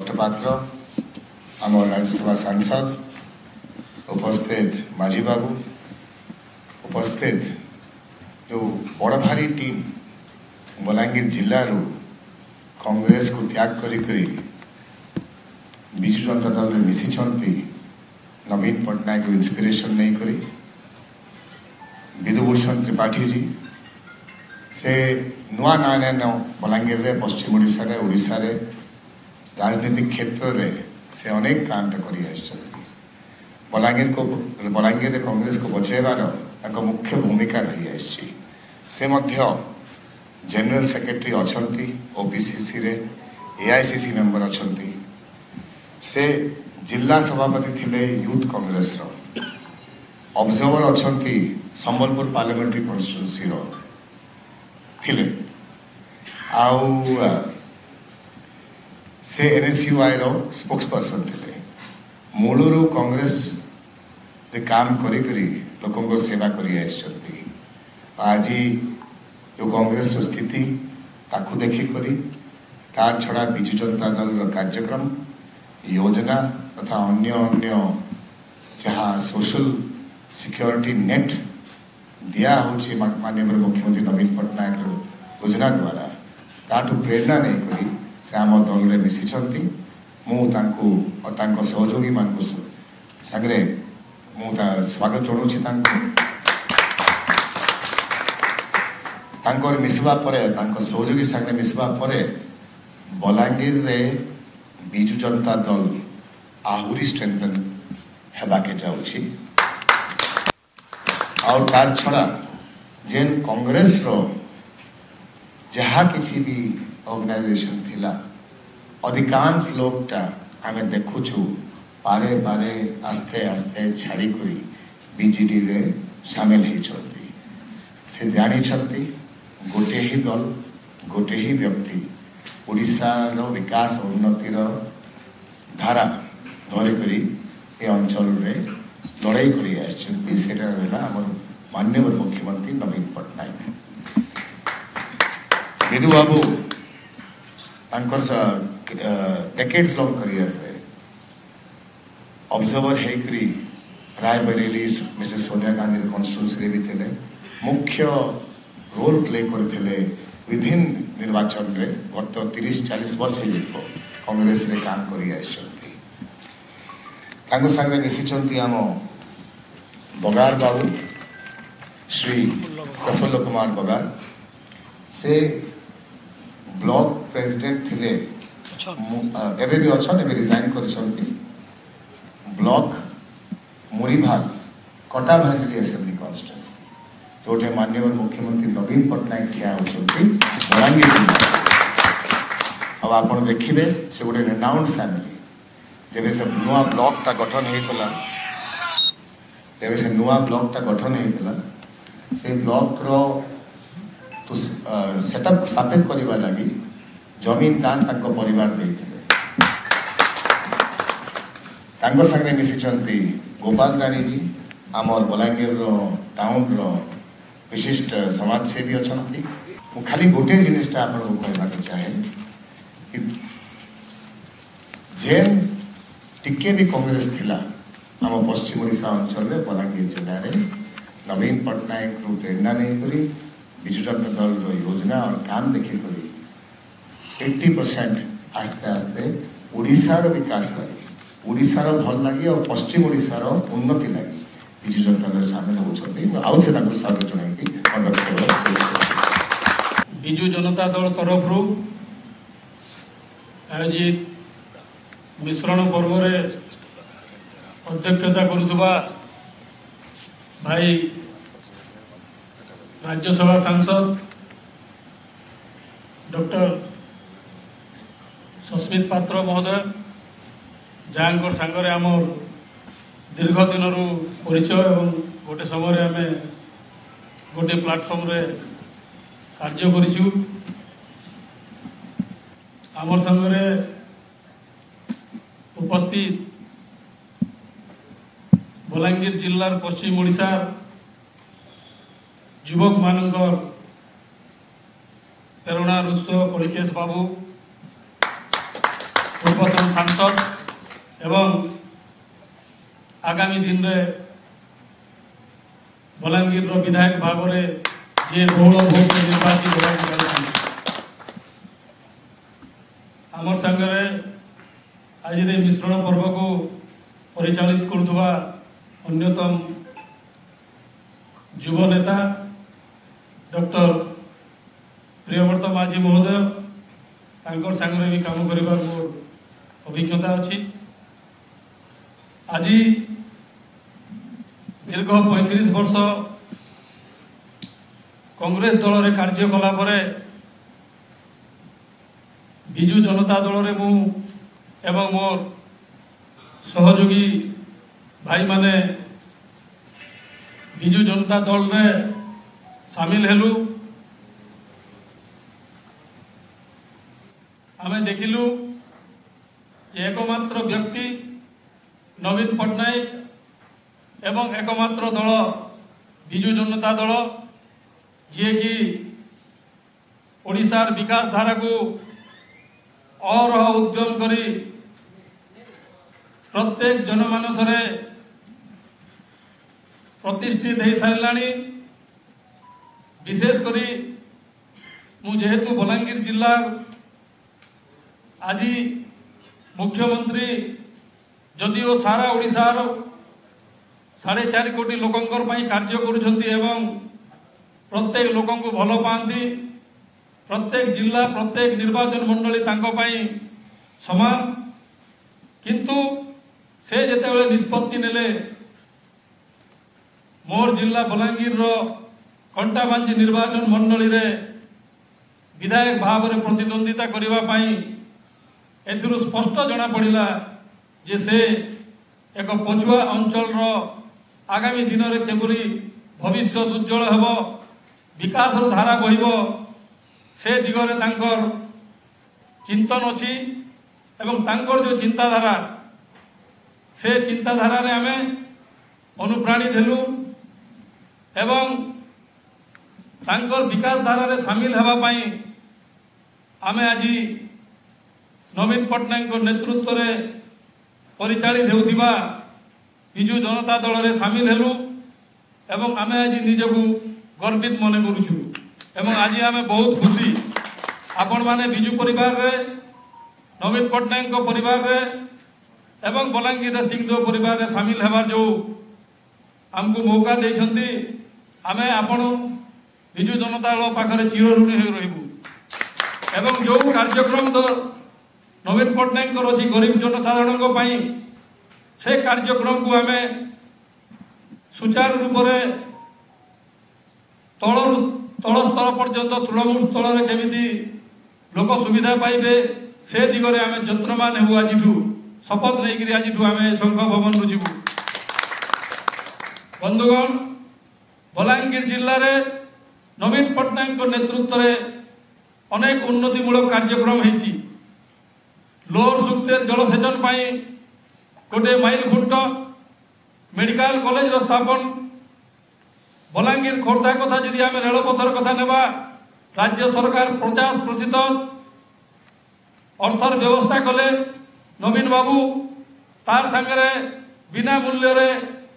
भट्टपात्र आम राज्यसभा सांसद उपस्थित माझी बाबू उपस्थित जो बड़ भारी टीम बलांगीर जिल्ला कांग्रेस को त्याग करी विजु जनता दल में मिसी नवीन पट्टनायक इंस्पिरेशन नहीं करी विधुभूषण त्रिपाठी जी से नुआ ना बलांगीर रे पश्चिम ओडिशा रे राजनीतिक क्षेत्र रे से अनेक काम करी बलांगीर रे कांग्रेस को बचाइबार मुख्य भूमिका रही आसी से मध्य जनरल सेक्रेटरी अच्छी ओपीसीसी रे एआईसीसी मेंबर अच्छी से जिला सभापति थिले यूथ कांग्रेस रो ऑब्जर्वर अच्छी संबलपुर पार्लियामेंट्री कॉन्स्टिट्यूंसी रो थिले आउ से एनएसयूआई रो स्पोक्स पर्सन थिले मूलरू कांग्रेस रे काम करी लोकों को सेवा करी आछंती आज जो कांग्रेस स्थिति ताकू देखी करी तार छड़ा विजु जनता दल कार्यक्रम योजना तथा अन्य अन्य जहाँ सोशल सिक्योरिटी नेट दिया होची माननीय मुख्यमंत्री नवीन पट्टनायक योजना द्वारा ताठू प्रेरणा नहीं करी से आम दल में मिसी सहयोगी मान सांगे स्वागत जनाऊँगी मिसवा सहयोगी सांगे मिसवा बलांगीर रे विजु जनता दल आहुरी स्ट्रेंथन हेबाके जाउछि और तार छड़ा जेन कांग्रेस रो जहाँ किसी भी ऑर्गेनाइजेशन थिला अधिकांश लोग आमे देखुछु पारे पारे आस्ते आस्ते छाड़ी करी बीजेडी रे शामिल ही चलती से जानी छलती गोटे ही दल गोटे ही व्यक्ति ओडिशा रो विकास उन्नतिर धारा धरिकी ये अंचल में लड़ाई कर माननीय मुख्यमंत्री Naveen Patnaik Vidhu Babu decades long career में ऑब्जर्वर होकरी रायबरेली मिसेस सोनिया गांधी कॉन्स्टिट्यूंसी भी थे मुख्य रोल प्ले करते विभिन्न निर्वाचन रे गत 30-40 वर्ष कांग्रेस रे काम करी संगे मिसी आम बगार बाबू श्री प्रफुल्ल कुमार बगार से ब्लॉक प्रेसिडेंट थिले एबे भी अच्छा एबे रिजाइन कर ब्लॉक मुरीभाल कटा भांजली असेंबली कॉन्स्टिट्यूंसी जोटे माननीय मुख्यमंत्री नवीन पट्टनायक ठिया होचंती बलांगीर जिला अब आपण देखिबे से गोटे रेनाउंड फैमिली जेबे से नुआ ब्लॉक टा गठन हेतला जेबे से नुआ ब्लॉक टा गठन हेतला से ब्लॉक रो तो सेटअप स्थापित करबा लागि जमीन दान ताको परिवार देइथिले तांको संगे मिसिचंती गोपाल दानी जी आमर बलांगीर रो टाउन रो विशिष्ट समाजसेवी अच्छा खाली गोटे जिनिसटा आपको कहवाक चाहे कि जेन टिके भी कांग्रेस थिला आम पश्चिम ओडिशा अंचल में बलांगीर जिले में नवीन पट्टनायक रू प्रेरणा नहीं करी विजु जनता दल रो योजना और काम देखी करी 80% आस्ते आस्ते ओडिशा रो विकास लगी ओडिशा रो भल लगी और पश्चिम ओडिशा रो उन्नति लगी विजु जनता दल सामिल होती आउ थे स्वागत जनाई विजु जनता दल तरफ आयोजित मिश्रण पर्व रे अध्यक्षता करुवा भाई राज्यसभा सांसद डॉक्टर सस्मित पात्र महोदय जहाँ सांगरे आम दीर्घ दिन परिचय और गोटे समय आम गोटे प्लाटफर्म रे कार्य करिछु आमर संगरे उपस्थित बलांगीर जिल्लार पश्चिम ओडिशा युवक मानकर प्रेरणा रुष कलिकेश बाबू पूर्वतन सांसद एवं आगामी दिन में बलांगीर विधायक भाव में जे बहुल भोट निर्वाचित आम सांगे आज मिश्रण पर्व को परिचालित करुवा अन्यतम युव नेता डॉक्टर प्रियव्रत माझी महोदय तांकर सांगे भी काम कर अभिज्ञता अच्छी। आज दीर्घ 35 वर्ष कांग्रेस दल रे कार्य कला परे बिजु जनता दल रे मु एवं मोर सहयोगी भाई माने बिजु जनता दल रे शामिल हेलु। आमे देखिलु जे एकमात्र व्यक्ति नवीन पट्टनायक एवं एकमात्र दल बिजु जनता दल जी कि ओडिशार विकास धारा को और उद्यम करी प्रत्येक जनमानस रे प्रतिष्ठित हो सारे। विशेष करी जेहेतु बलांगीर जिला आज मुख्यमंत्री जदिओ सारा ओडिशार 4.5 कोटी लोकंकर कार्य करुछंती एवं प्रत्येक लोक को भल पाती प्रत्येक जिला प्रत्येक निर्वाचन मंडली तांको पाई समान किंतु से जेतेबेले निष्पत्ति नेले मोर जिला बलांगीर रो कंटाबांजी निर्वाचन मंडली रे विधायक भाव में प्रतिद्वंदिता करिवा पाई एथिरु स्पष्ट जना पड़िला जे से एक पछुआ अंचल रो आगामी दिन में केबरी भविष्य उज्जवल हेबो विकास धारा बहिबो से दिगरे तांकर चिंतन अछि एवं तांकर जो चिंताधारा से चिंताधारा रे आमे अनुप्राणित हेलु एवं तांकर विकास धारा रे शामिल हेबा पाई आमे आज नवीन पट्टनायक नेतृत्व रे परिचालित हेउथिबा बिजु जनता दल रे शामिल हेलु एवं आमे आज निजकु गर्वित मने करूछु एवं आज आमे बहुत खुशी आपण माने बिजु परिवार रे नवीन पट्टनायक परिवार रे एवं बलांगीर सिंहदेव परिवार रे शामिल हेबार जो हमको मौका देछंती आमे आपण बिजु जनता दल पाखरे चिरऋणी हो रहिबु एवं जो कार्यक्रम तो नवीन पट्टनायक अछि गरीब जनसाधारण को पाई से कार्यक्रम को आमे सुचारू रूप से तल स्तर पर्यंत तृणमूल स्तर में केमिति लोक सुविधा पाइबे से दिगरे आमे जत्रमान हेबु। आज शपथ नहीं आज आम संघ भवन रु जीवु। बंधुगण बलांगीर जिले में नवीन पट्टनायक नेतृत्व में अनेक उन्नतिमूलक कार्यक्रम होती। लोअर सुक्तेर जलसेचन पाई गोटे माइल खुंट मेडिकल कॉलेज स्थापन बलांगीर खोर्धा कथा जदि आम रेलपथर कथा नेबा राज्य सरकार 50% अर्थर व्यवस्था कले नवीन बाबू तार सांगरे बिना मूल्य रे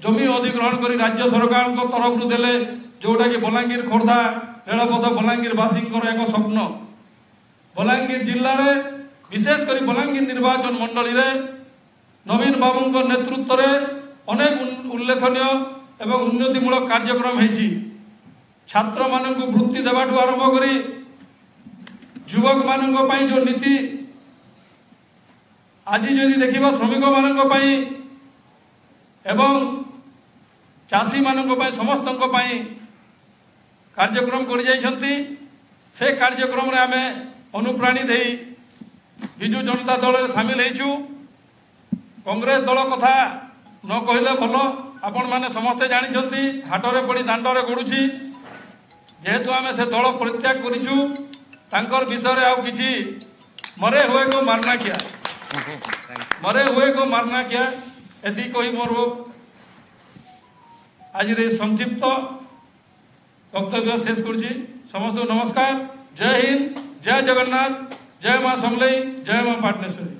जमी अधिग्रहण करी राज्य सरकार को तरफ रु देले जोटा कि बलांगीर खोर्धा रेलपथ बलांगीर वासी एक स्वप्न। बलांगीर जिले में विशेष कर बलांगीर निर्वाचन मंडली रे नवीन बाबू नेतृत्व में अनेक उल्लेखनीय एवं उन्नतिमूलक कार्यक्रम होती। छात्र मान वृत्ति देवाठू आरंभ करी युवक मान जो नीति आज जदि देखा श्रमिक मान एवं चाषी मान समस्त कार्यक्रम कर से कार्यक्रम रे आमे अनुप्राणित हो बिजु जनता दल रे शामिल होइछु। कांग्रेस दल कथा न कहले भल आपण माने समस्ते जानिछंती हाटरे पड़ी दांडरे गडुछि जेहेतु आमे से दल परित्याग करिछु तांकर विषय आउ किछि मरे हुए को मारना क्या मरे हुए को मारना क्या एति कही मोर आज रे संक्षिप्त वक्तव्य शेष करुछि। समस्त नमस्कार। जय हिंद, जय जगन्नाथ, जय मां समलेई, जय मां पाटनेश्वरी।